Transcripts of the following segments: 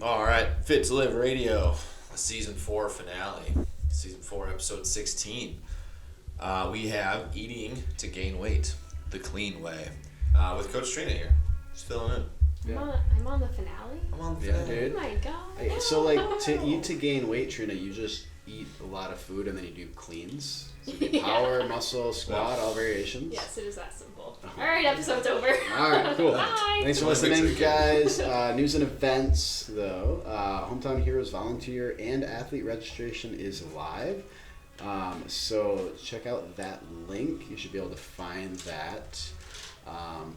All right, Fit to Live Radio, the season 4 finale, season 4, episode 16. We have eating to gain weight, the clean way, with Coach Trina here. Just filling in. Yeah. I'm on the finale? I'm on the finale. Dude. Oh my god. So like to eat to gain weight, Trina, you just eat a lot of food and then you do cleans. So you do power, muscle, squat, all variations. Yes, it is that simple. Alright, episode's over. Alright, cool. Bye. Thanks for listening, guys. News and events, though. Hometown Heroes volunteer and athlete registration is live. So check out that link. You should be able to find that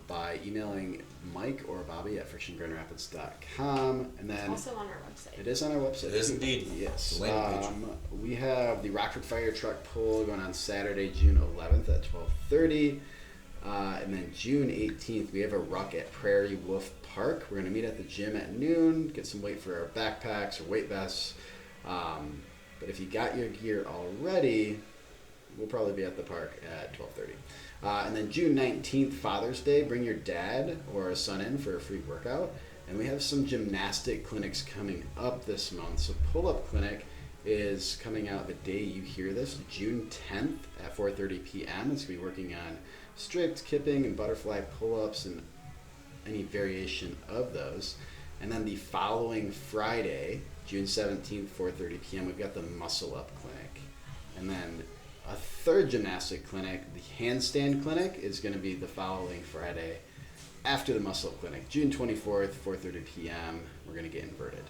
by emailing Mike or Bobby at frictiongrandrapids.com. And then Also on our website. it is on our website. It is indeed. Yes. The landing page. We have the Rockford Fire Truck Pull going on Saturday, June 11th at 12:30. And then June 18th, we have a ruck at Prairie Wolf Park. We're going to meet at the gym at noon, get some weight for our backpacks or weight vests. But if you got your gear already, we'll probably be at the park at 12:30. And then June 19th, Father's Day, bring your dad or a son in for a free workout. And we have some gymnastic clinics coming up this month. So Pull-Up Clinic is coming out the day you hear this, June 10th at 4:30 p.m. It's going to be working on strict, kipping, and butterfly pull-ups and any variation of those. And then the following Friday, June 17th, 4:30 p.m., we've got the Muscle Up Clinic. And then a third gymnastic clinic, the Handstand Clinic, is going to be the following Friday after the Muscle Up Clinic, June 24th, 4:30 p.m. We're going to get inverted.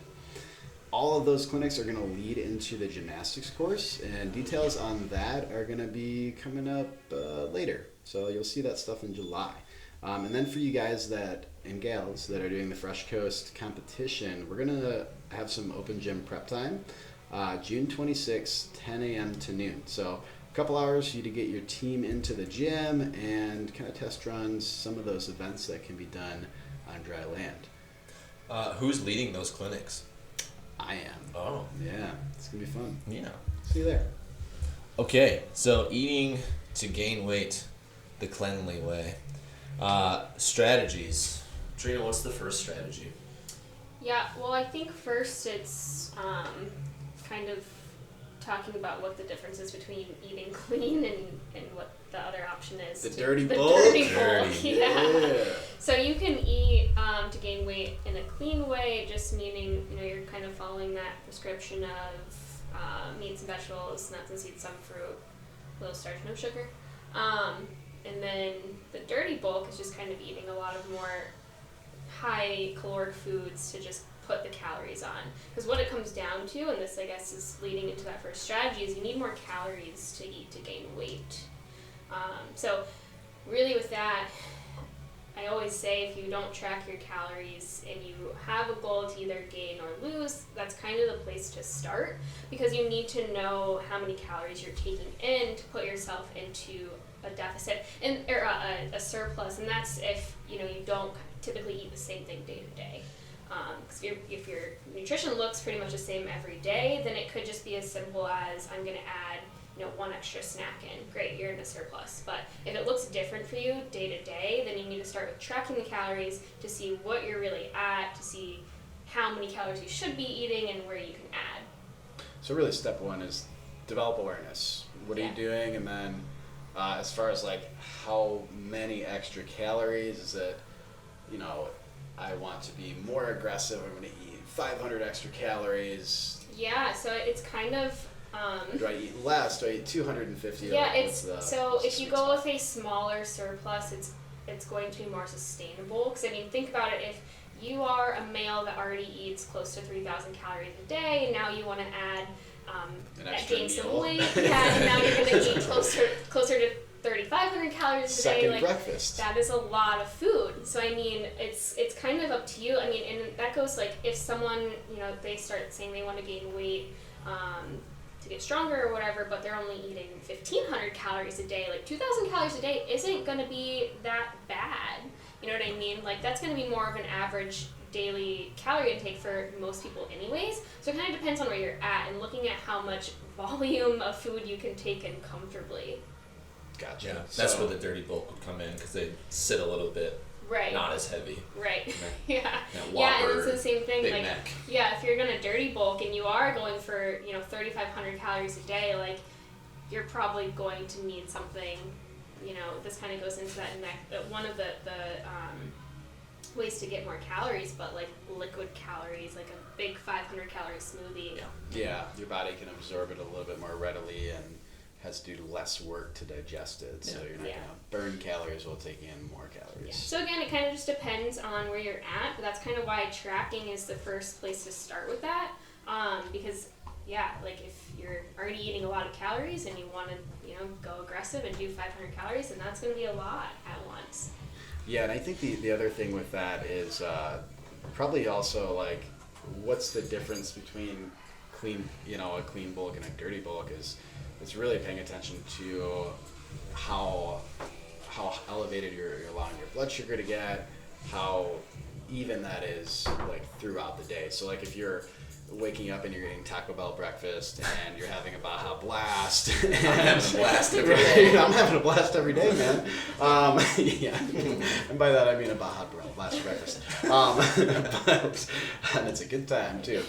All of those clinics are going to lead into the gymnastics course, and details on that are going to be coming up later. So you'll see that stuff in July. And then for you guys and gals that are doing the Fresh Coast competition, we're going to have some open gym prep time, June 26th, 10 a.m. to noon. So a couple hours for you to get your team into the gym and kind of test runs some of those events that can be done on dry land. Who's leading those clinics? I am. Oh. Yeah, it's going to be fun. Yeah. See you there. Okay, so eating to gain weight, the cleanly way. Strategies. Trina, what's the first strategy? Yeah, well, I think first it's kind of talking about what the difference is between eating clean and what the other option is. The dirty bulk? Dirty bulk, yeah. Yeah. So you can eat to gain weight in a clean way, just meaning you're kind of following that prescription of meats and vegetables, nuts and seeds, some fruit, little starch, no sugar. And then the dirty bulk is just kind of eating a lot of more high caloric foods to just put the calories on. Because what it comes down to, and this I guess is leading into that first strategy, is you need more calories to eat to gain weight. So really with that, I always say if you don't track your calories and you have a goal to either gain or lose, that's kind of the place to start, because you need to know how many calories you're taking in to put yourself into a deficit or a surplus, and that's if you don't typically eat the same thing day to day. Because if your nutrition looks pretty much the same every day, then it could just be as simple as I'm going to add one extra snack in. Great, you're in a surplus. But if it looks different for you day to day, then you need to start with tracking the calories to see what you're really at, to see how many calories you should be eating and where you can add. So really step one is develop awareness. What are you doing? And then as far as like how many extra calories, is it, I want to be more aggressive, I'm going to eat 500 extra calories. Yeah, so it's kind of... do I eat less? Do I eat 250? Yeah, if you go with a smaller surplus, it's going to be more sustainable. Because think about it, if you are a male that already eats close to 3,000 calories a day, and now you want to add gain some weight, and now you're going to eat closer to 3,500 calories a day. Second breakfast. That is a lot of food. So it's kind of up to you. And that goes if someone they start saying they want to gain weight to get stronger or whatever, but they're only eating 1,500 calories a day. 2,000 calories a day isn't going to be that bad. You know what I mean? That's going to be more of an average daily calorie intake for most people anyways. So it kind of depends on where you're at and looking at how much volume of food you can take in comfortably. Gotcha. Yeah, that's where the dirty bulk would come in, because they sit a little bit Right. not as heavy. Right. Yeah. That Yeah, and Whopper, it's the same thing. Big Like, Mac. yeah, if you're gonna dirty bulk and you are going for 3,500 calories a day, like you're probably going to need something. This kind of goes into that one of the ways to get more calories, but like liquid calories, like a big 500 calorie smoothie. Yeah, your body can absorb it a little bit more readily and has to do less work to digest it. So you're not going to burn calories while taking in more calories. Yeah. So again, it kind of just depends on where you're at, but that's kind of why tracking is the first place to start with that. Because like if you're already eating a lot of calories and you want to, go aggressive and do 500 calories, then that's going to be a lot at once. Yeah, and I think the other thing with that is probably also like, what's the difference between a clean bulk and a dirty bulk is it's really paying attention to how elevated you're allowing your blood sugar to get, how even that is like throughout the day. So like if you're waking up and you're eating Taco Bell breakfast and you're having a Baja Blast. I'm having a blast every day. I'm having a blast every day, man. Yeah. And by that I mean a Baja Blast breakfast. And it's a good time too.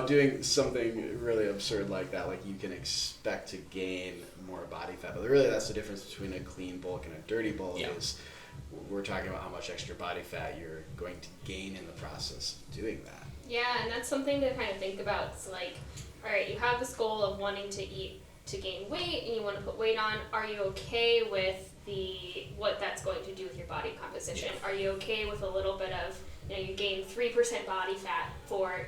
Doing something really absurd like that, like you can expect to gain more body fat. But really that's the difference between a clean bulk and a dirty bulk is we're talking about how much extra body fat you're going to gain in the process of doing that. Yeah, and that's something to kind of think about. It's like, all right, you have this goal of wanting to eat to gain weight and you want to put weight on. Are you okay with what that's going to do with your body composition? Are you okay with a little bit of, you gain 3% body fat for,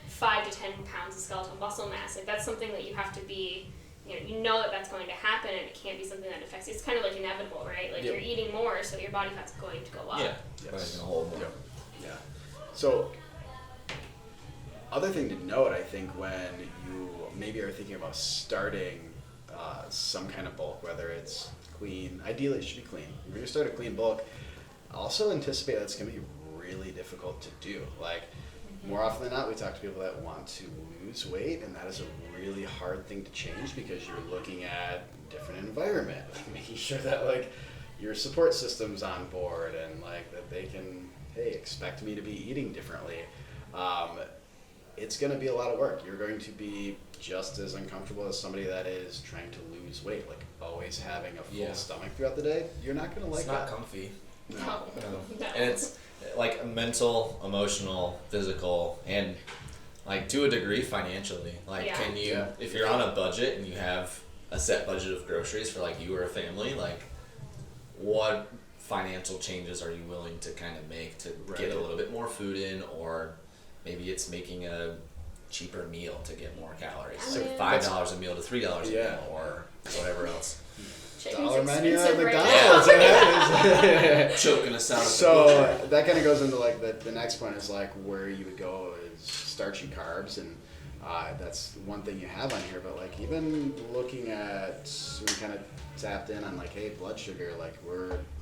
5 to 10 pounds of skeletal muscle mass? Like that's something that you have to be, you know that that's going to happen and it can't be something that affects you. It's kind of like inevitable, right? Like you're eating more, so your body fat's going to go up. Yeah, body's gonna hold more. Yeah. So, other thing to note, I think, when you maybe are thinking about starting some kind of bulk, whether it's clean, ideally it should be clean. If you're going to start a clean bulk, also anticipate that it's going to be really difficult to do. Like, more often than not, we talk to people that want to lose weight, and that is a really hard thing to change because you're looking at different environment, making sure that like your support system's on board and like that they can, hey, expect me to be eating differently. It's going to be a lot of work. You're going to be just as uncomfortable as somebody that is trying to lose weight, like always having a full stomach throughout the day. You're not going to like that. It's not comfy. No. And it's like mental, emotional, physical, and like to a degree financially. Like can you, if you're on a budget and you have a set budget of groceries for like you or a family, like what financial changes are you willing to kind of make to get a little bit more food in, or maybe it's making a cheaper meal to get more calories. So $5 a meal to $3 a meal or whatever else. Dollar menu at Right McDonald's. Yeah. Choking us out. So that kind of goes into like the next point is like where you would go is starchy carbs, and that's one thing you have on here. But like even looking at, we kind of tapped in on like, hey, blood sugar, like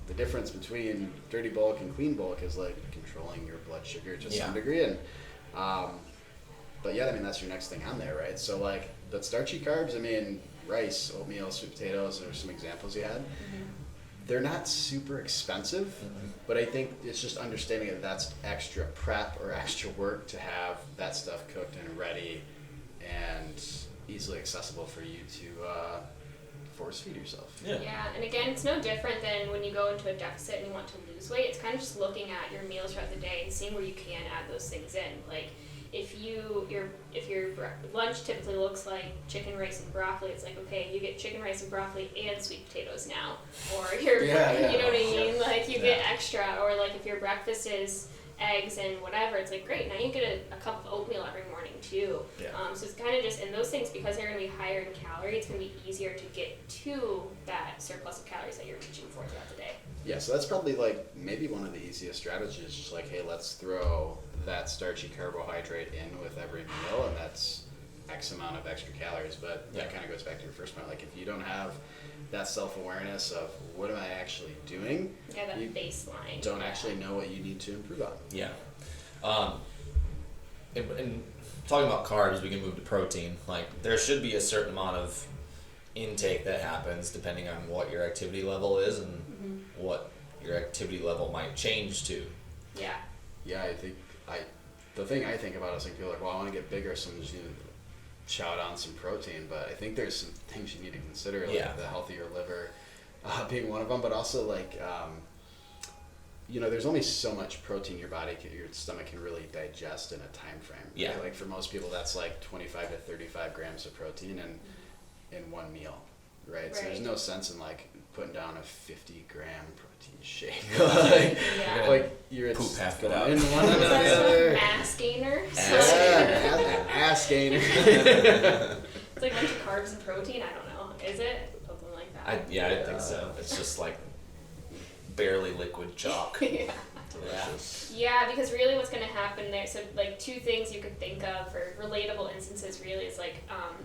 the difference between dirty bulk and clean bulk is like controlling your blood sugar to some degree, and but I mean that's your next thing on there, right? So like the starchy carbs, I mean rice, oatmeal, sweet potatoes are some examples you had. They're not super expensive, but I think it's just understanding that that's extra prep or extra work to have that stuff cooked and ready and easily accessible for you to force feed yourself. Yeah, and again, it's no different than when you go into a deficit and you want to lose weight. It's kind of just looking at your meals throughout the day and seeing where you can add those things in. Like if your lunch typically looks like chicken, rice, and broccoli, it's like, okay, you get chicken, rice, and broccoli and sweet potatoes now, or your you know what I mean? Like you get extra, or like if your breakfast is eggs and whatever, it's like great, now you get a cup of oatmeal every morning too. So it's kind of just, and those things, because they're going to be higher in calorie, it's going to be easier to get to that surplus of calories that you're reaching for throughout the day. Yeah, so that's probably like maybe one of the easiest strategies, just like, hey, let's throw that starchy carbohydrate in with every meal, and that's X amount of extra calories. But that kind of goes back to your first point, like if you don't have that self-awareness of what am I actually doing, that you baseline, don't actually know what you need to improve on. And talking about carbs, we can move to protein. Like there should be a certain amount of intake that happens depending on what your activity level is and what your activity level might change to. Yeah. Yeah, the thing I think about is like people are like, well, I want to get bigger, so I'm just need to chow down some protein. But I think there's some things you need to consider, like the healthier liver being one of them, but also like there's only so much protein your stomach can really digest in a time frame. Yeah. Right? Like for most people, that's like 25 to 35 grams of protein in one meal, right? So there's no sense in like putting down a 50-gram protein shake. like you're poop half it out. In one or the other. Ass gainer. Ass gainer. It's like a bunch of carbs and protein. I don't know. Is it something like that? I think so. It's just like barely liquid chalk. Delicious. Yeah, because really what's going to happen there, so like two things you could think of for relatable instances really is like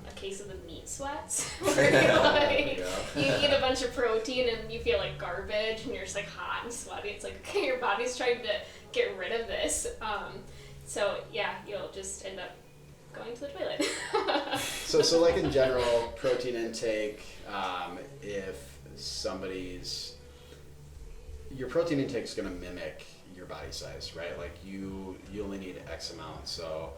a case of the meat sweats where you eat a bunch of protein and you feel like garbage and you're just like hot and sweaty. It's like, okay, your body's trying to get rid of this. So yeah, you'll just end up going to the toilet. So like in general, protein intake, if your protein intake is going to mimic your body size, right? Like you only need X amount. So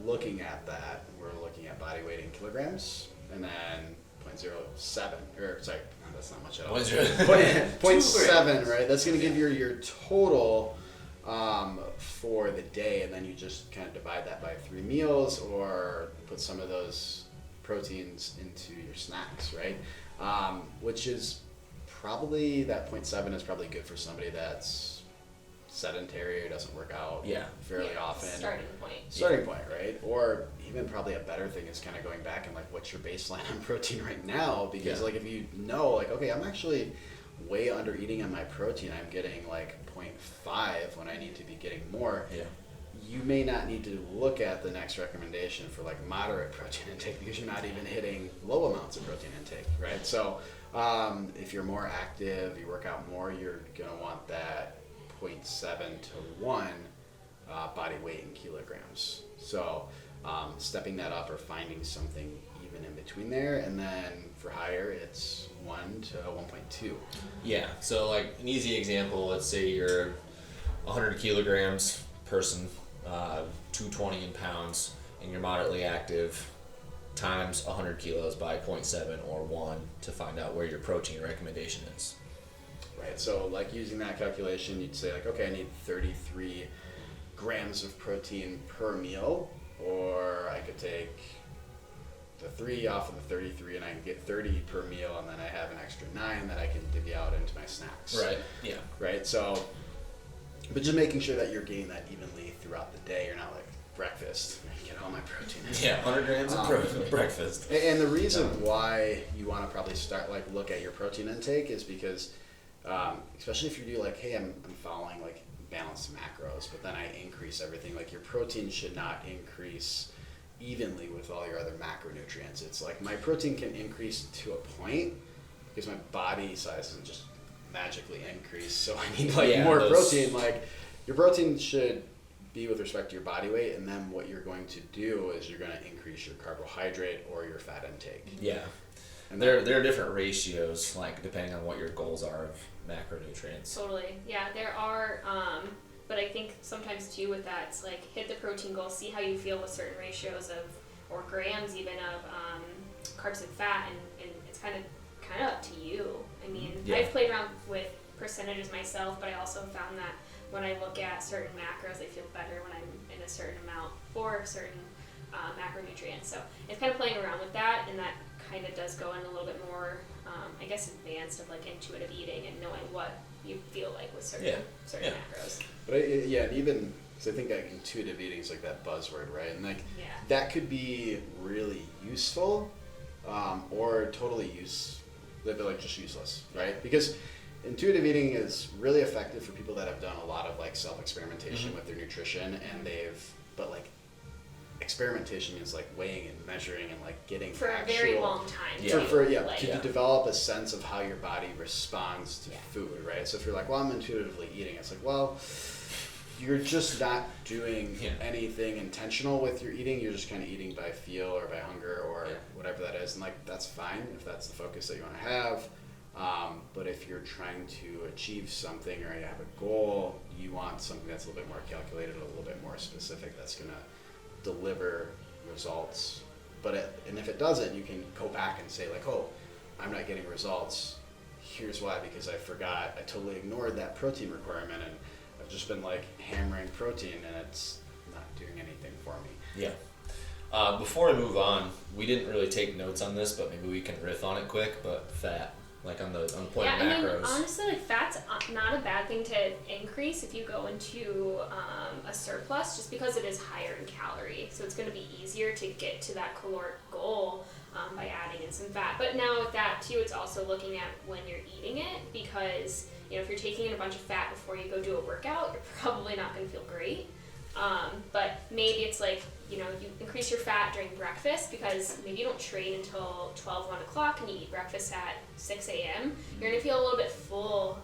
looking at that, we're looking at body weight in kilograms, and then 0.07, or sorry, that's not much at all. 0.7, right? That's going to give your total for the day, and then you just kind of divide that by 3 meals, or put some of those proteins into your snacks, right? Which is probably, that 0.7 is probably good for somebody that's sedentary or doesn't work out fairly often. Starting point, right? Or even probably a better thing is kind of going back and like, what's your baseline on protein right now? Because like if you know, like, okay, I'm actually way under eating on my protein, I'm getting like 0.5 when I need to be getting more. You may not need to look at the next recommendation for like moderate protein intake because you're not even hitting low amounts of protein intake, right? So if you're more active, you work out more, you're going to want that 0.7 to 1 body weight in kilograms. So stepping that up or finding something even in between there, and then for higher, it's 1 to 1.2. Yeah, so like an easy example, let's say you're 100 kilograms person, 220 in pounds, and you're moderately active, times 100 kilos by 0.7 or 1 to find out where your protein recommendation is. Right, so like using that calculation, you'd say like, okay, I need 33 grams of protein per meal, or I could take the 3 off of the 33 and I can get 30 per meal, and then I have an extra 9 that I can divvy out into my snacks. Right, yeah. Right, so, but just making sure that you're getting that evenly throughout the day. You're not like breakfast, I get all my protein. Yeah, 100 grams of protein breakfast. And the reason why you want to probably start like look at your protein intake is because, especially if you do like, hey, I'm following like balanced macros, but then I increase everything, like your protein should not increase evenly with all your other macronutrients. It's like my protein can increase to a point because my body size doesn't just magically increase, so I need like more protein. Like your protein should be with respect to your body weight, and then what you're going to do is you're going to increase your carbohydrate or your fat intake. Yeah, and there are different ratios, like depending on what your goals are of macronutrients. Totally, yeah, there are, but I think sometimes too with that, it's like hit the protein goal, see how you feel with certain ratios of, or grams even of carbs and fat, and it's kind of up to you. I mean, I've played around with percentages myself, but I also found that when I look at certain macros, I feel better when I'm in a certain amount for certain macronutrients. So it's kind of playing around with that, and that kind of does go in a little bit more, I guess, advanced of like intuitive eating and knowing what you feel like with certain macros. But and even, because I think like intuitive eating is like that buzzword, right? And like that could be really useful, or totally like just useless, right? Because intuitive eating is really effective for people that have done a lot of like self-experimentation with their nutrition, and but like experimentation means like weighing and measuring and like getting for a very long time. To develop a sense of how your body responds to food, right? So if you're like, well, I'm intuitively eating, it's like, well, you're just not doing anything intentional with your eating. You're just kind of eating by feel or by hunger or whatever that is, and like that's fine if that's the focus that you want to have. But if you're trying to achieve something or you have a goal, you want something that's a little bit more calculated, a little bit more specific, that's going to deliver results. And if it doesn't, you can go back and say like, oh, I'm not getting results. Here's why, because I forgot, I totally ignored that protein requirement, and I've just been like hammering protein and it's not doing anything for me. Yeah. Before we move on, we didn't really take notes on this, but maybe we can riff on it quick. But fat, like on the point of macros. I mean, honestly, like fat's not a bad thing to increase if you go into a surplus, just because it is higher in calorie. So it's going to be easier to get to that caloric goal by adding in some fat. But now with that too, it's also looking at when you're eating it, because if you're taking in a bunch of fat before you go do a workout, you're probably not going to feel great. But maybe it's like, you increase your fat during breakfast, because maybe you don't train until 12, 1 o'clock and you eat breakfast at 6 a.m. You're going to feel a little bit full,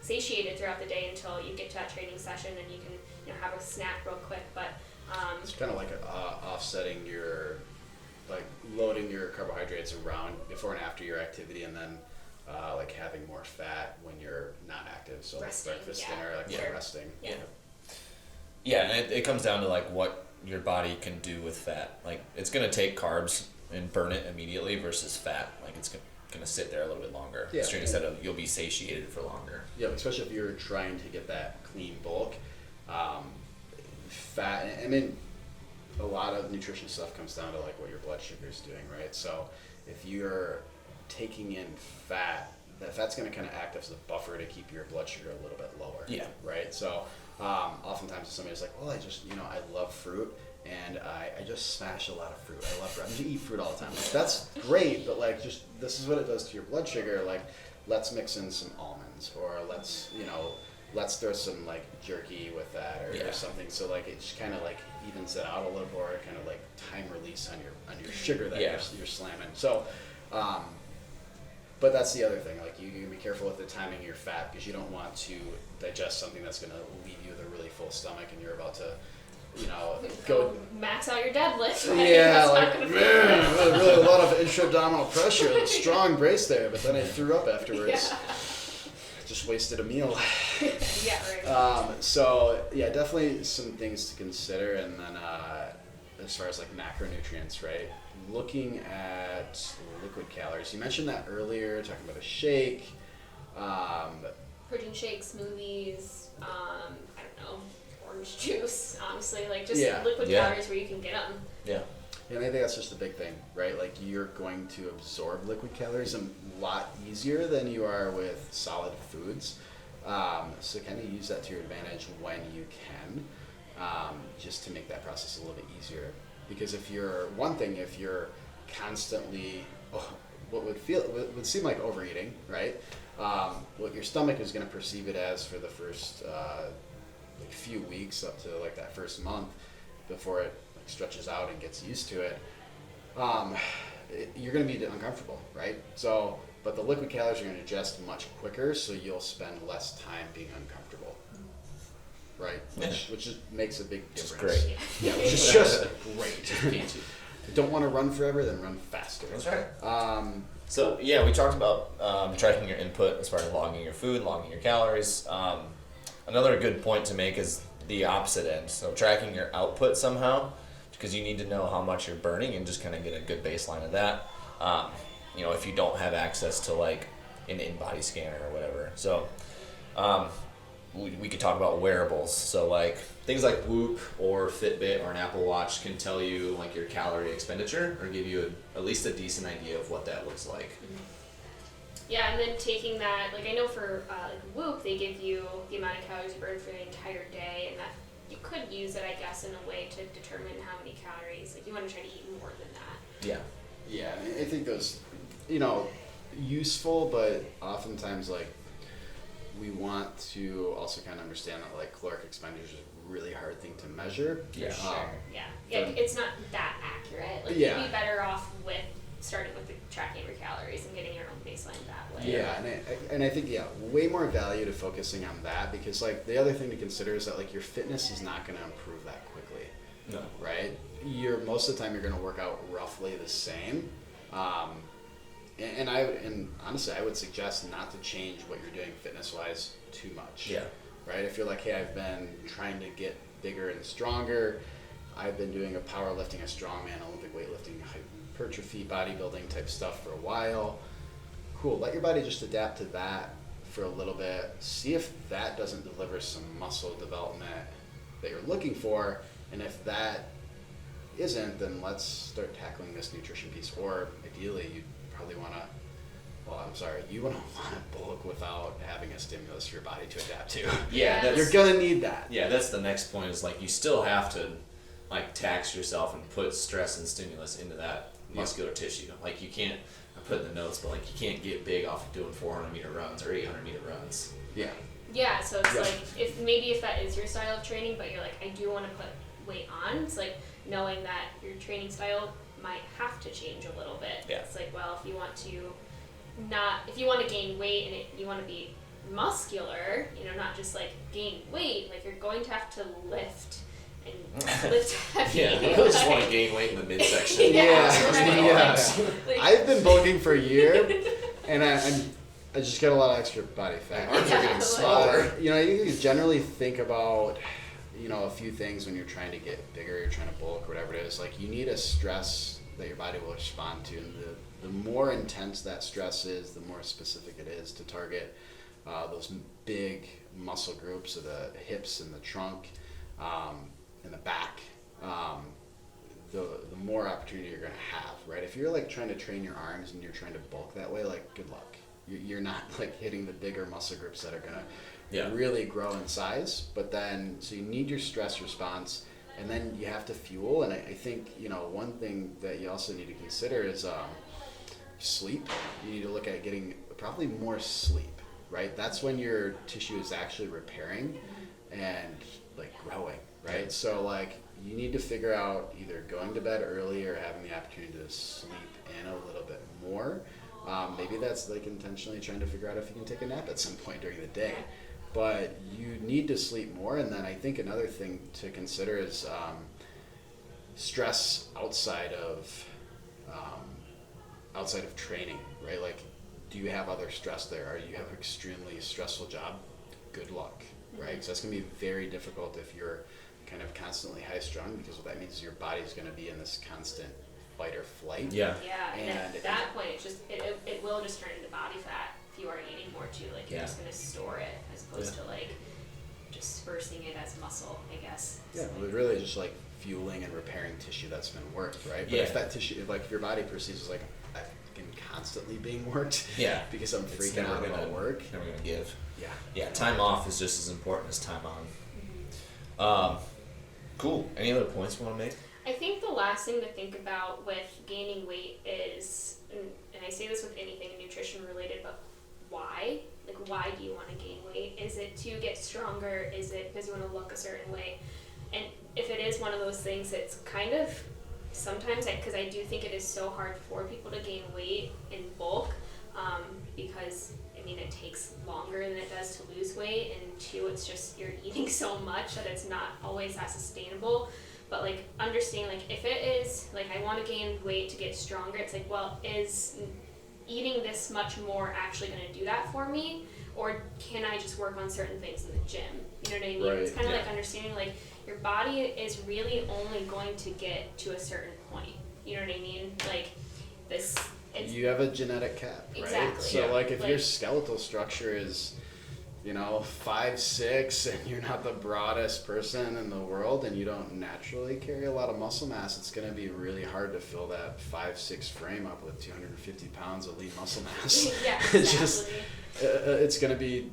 satiated throughout the day until you get to that training session and you can, have a snack real quick. But it's kind of like offsetting your, like loading your carbohydrates around before and after your activity, and then like having more fat when you're not active. So resting, like breakfast, dinner, like resting. Yeah. Yeah, and it comes down to like what your body can do with fat. Like it's gonna take carbs and burn it immediately versus fat. Like it's gonna sit there a little bit longer. Yeah. Instead of you'll be satiated for longer. Yeah, especially if you're trying to get that clean bulk. Fat, I mean, a lot of nutrition stuff comes down to like what your blood sugar is doing, right? So if you're taking in fat, that fat's going to kind of act as a buffer to keep your blood sugar a little bit lower. Yeah. Right. So oftentimes somebody's like, well, I just, I love fruit, and I just smash a lot of fruit. I love fruit. I just eat fruit all the time. Like, that's great, but like, just this is what it does to your blood sugar. Like, let's mix in some almonds, or let's throw some like jerky with that, or something. So like it just kind of like evens it out a little more, kind of like time release on your sugar that you're slamming. So. But that's the other thing. Like you can be careful with the timing of your fat, because you don't want to digest something that's going to leave you with a really full stomach, and you're about to, go max out your deadlift. Right? Yeah, like really a lot of intra-abdominal pressure, a strong brace there. But then I threw up afterwards. Yeah. Just wasted a meal. Yeah, right. So yeah, definitely some things to consider, and then as far as like macronutrients, right? Looking at liquid calories. You mentioned that earlier, talking about a shake. Protein shakes, smoothies, I don't know, orange juice, honestly, like just liquid calories where you can get them. Yeah. Yeah, and I think that's just the big thing, right? Like you're going to absorb liquid calories a lot easier than you are with solid foods. So kind of use that to your advantage when you can, just to make that process a little bit easier. Because if you're constantly, what would seem like overeating, right? What your stomach is going to perceive it as for the first like few weeks up to like that first month, before it like stretches out and gets used to it, you're going to be uncomfortable, right? So, but the liquid calories are going to digest much quicker, so you'll spend less time being uncomfortable. Right, which just makes a big difference. Great. Yeah, which is just great. Don't want to run forever, then run faster. That's right. So yeah, we talked about tracking your input as far as logging your food, logging your calories. Another good point to make is the opposite end. So tracking your output somehow, because you need to know how much you're burning and just kind of get a good baseline of that. If you don't have access to like an in-body scanner or whatever. So. We could talk about wearables. So like things like Whoop or Fitbit or an Apple Watch can tell you like your calorie expenditure, or give you at least a decent idea of what that looks like. Yeah, and then taking that, like I know for like Whoop, they give you the amount of calories you burn for the entire day, and that you could use it, I guess, in a way to determine how many calories. Like you want to try to eat more than that. Yeah. Yeah, I think those, useful, but oftentimes like, we want to also kind of understand that like caloric expenditure is a really hard thing to measure. Yeah. Yeah, it's not that accurate. Like you'd be better off with starting with the tracking your calories and getting your own baseline that way. Yeah, and I think way more value to focusing on that, because like the other thing to consider is that like your fitness is not going to improve that quickly. No. Right? Most of the time you're going to work out roughly the same. And honestly, I would suggest not to change what you're doing fitness-wise too much. Yeah. Right? If you're like, hey, I've been trying to get bigger and stronger, I've been doing a powerlifting, a strongman, Olympic weightlifting, hypertrophy, bodybuilding type stuff for a while. Cool. Let your body just adapt to that for a little bit. See if that doesn't deliver some muscle development that you're looking for. And if that isn't, then let's start tackling this nutrition piece. Or ideally, you probably want to, you want to bulk without having a stimulus for your body to adapt to. Yeah, You're going to need that. Yeah, that's the next point is like you still have to like tax yourself and put stress and stimulus into that muscular tissue. Like you can't, I put in the notes, but like you can't get big off of doing 400 meter runs or 800 meter runs. Yeah. Yeah, so it's like if that is your style of training, but you're like, I do want to put weight on, it's like knowing that your training style might have to change a little bit. Yeah. It's like, well, if you want to gain weight and you want to be muscular, not just like gain weight, like you're going to have to lift and lift heavy. Yeah, I really just want to gain weight in the midsection. Yeah. Like, I've been bulking for a year, and I just get a lot of extra body fat. Arms are getting smaller. You generally think about, a few things when you're trying to get bigger, you're trying to bulk, or whatever it is. Like, you need a stress that your body will respond to, and the more intense that stress is, the more specific it is to target those big muscle groups of the hips and the trunk and the back. The more opportunity you're going to have, right? If you're like trying to train your arms and you're trying to bulk that way, like good luck. You're not like hitting the bigger muscle groups that are going to really grow in size. But then, so you need your stress response, and then you have to fuel. And I think, one thing that you also need to consider is sleep. You need to look at getting probably more sleep, right? That's when your tissue is actually repairing and like growing, right? So like you need to figure out either going to bed early or having the opportunity to sleep in a little bit more. Maybe that's like intentionally trying to figure out if you can take a nap at some point during the day. But you need to sleep more. And then I think another thing to consider is stress outside of training, right? Like, do you have other stress there? Or you have an extremely stressful job? Good luck, right? Because that's going to be very difficult if you're kind of constantly high strung, because what that means is your body's going to be in this constant fight or flight. Yeah, and at that point, it will just turn into body fat if you are eating more too. Like you're just going to store it as opposed to like just dispersing it as muscle, I guess. Yeah, well, really just like fueling and repairing tissue that's been worked, right? But if that tissue, if your body perceives as like I'm constantly being worked, because I'm freaking out about work, never gonna give. Yeah. Time off is just as important as time on. Cool. Any other points you want to make? I think the last thing to think about with gaining weight is, and I say this with anything nutrition related, but why? Like, why do you want to gain weight? Is it to get stronger? Is it because you want to look a certain way? And if it is one of those things, it's kind of sometimes, because I do think it is so hard for people to gain weight in bulk, because it takes longer than it does to lose weight, and two, it's just you're eating so much that it's not always that sustainable. But like understanding, like if it is like I want to gain weight to get stronger, it's like, well, is eating this much more actually going to do that for me, or can I just work on certain things in the gym? You know what I mean? Right. It's kind of like understanding like your body is really only going to get to a certain point. You know what I mean? Like this. You have a genetic cap, right? Exactly. So like if your skeletal structure is 5'6" and you're not the broadest person in the world and you don't naturally carry a lot of muscle mass, it's going to be really hard to fill that 5'6" frame up with 250 pounds of lean muscle mass. Yeah, exactly. It's going to be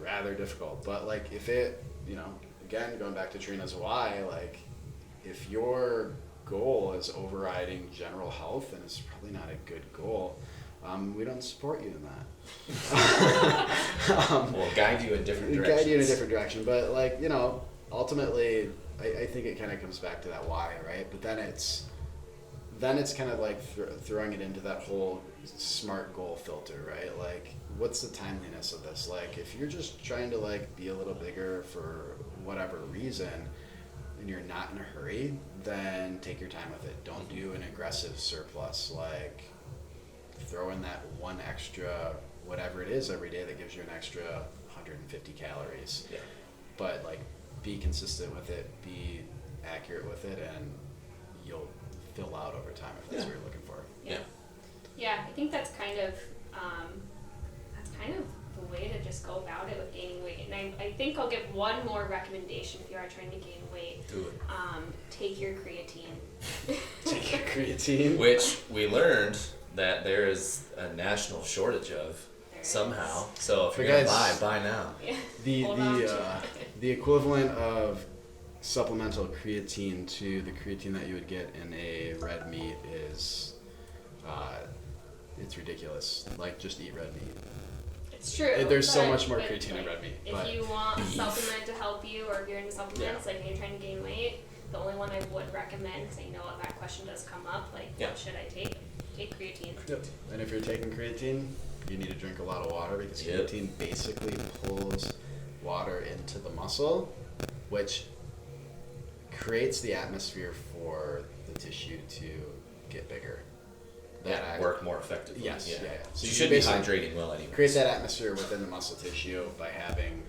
rather difficult. But like if it, again, going back to Trina's why, like if your goal is overriding general health, and it's probably not a good goal, we don't support you in that. We'll guide you in different directions. Guide you in a different direction, but like ultimately, I think it kind of comes back to that why, right? But then it's kind of like throwing it into that whole SMART goal filter, right? Like, what's the timeliness of this? Like, if you're just trying to like be a little bigger for whatever reason, and you're not in a hurry, then take your time with it. Don't do an aggressive surplus like throw in that one extra, whatever it is every day that gives you an extra 150 calories. Yeah. But like, be consistent with it, be accurate with it, and you'll fill out over time if that's what you're looking for. Yeah. Yeah, I think that's kind of the way to just go about it with gaining weight. And I think I'll give one more recommendation if you are trying to gain weight. Do it. Take your creatine. Take your creatine. Which we learned that there is a national shortage of There somehow. is. So if But you're gonna guys, buy now. Yeah. Hold on to it. The equivalent of supplemental creatine to the creatine that you would get in a red meat is it's ridiculous. Like, just eat red meat. It's true. There's so but- much more but, creatine in like, red meat. If But you want a supplement to help you, or if you're into supplements, Yeah. like and you're trying to gain weight, the only one I would recommend, because I know that question does come up, like Yeah. what should I take? Take creatine. and if you're taking creatine, you need to drink a lot of water, because Yep. creatine basically pulls water into the muscle, which creates the atmosphere for the tissue to get bigger. Work more effectively. Yes, yeah. So You you should be basically hydrating well anyway. create that atmosphere within the muscle tissue by having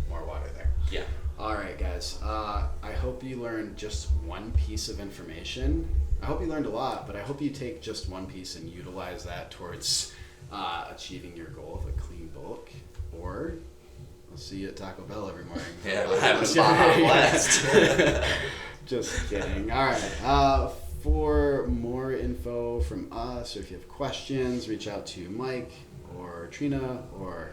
more water there. Yeah. All right, guys. I hope you learned just one piece of information. I hope you learned a lot, but I hope you take just one piece and utilize that towards achieving your goal of a clean bulk. Or I'll see you at Taco Bell every morning. Yeah, we'll have a spot on blast. Just kidding. All right. For more info from us, or if you have questions, reach out to Mike or Trina or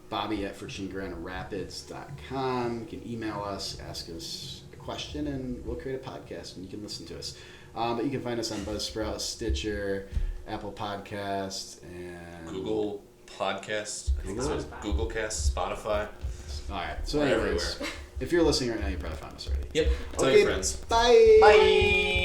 Bobby at FortuneGrandRapids.com. You can email us, ask us a question, and we'll create a podcast and you can listen to us. But you can find us on Buzzsprout, Stitcher, Apple Podcasts, and Google Podcasts. I think Google? it's Google Cast, Spotify. All right. So We're anyways, everywhere. if you're listening right now, you probably found us already. Yep. Tell Okay, your friends. Bye. Bye.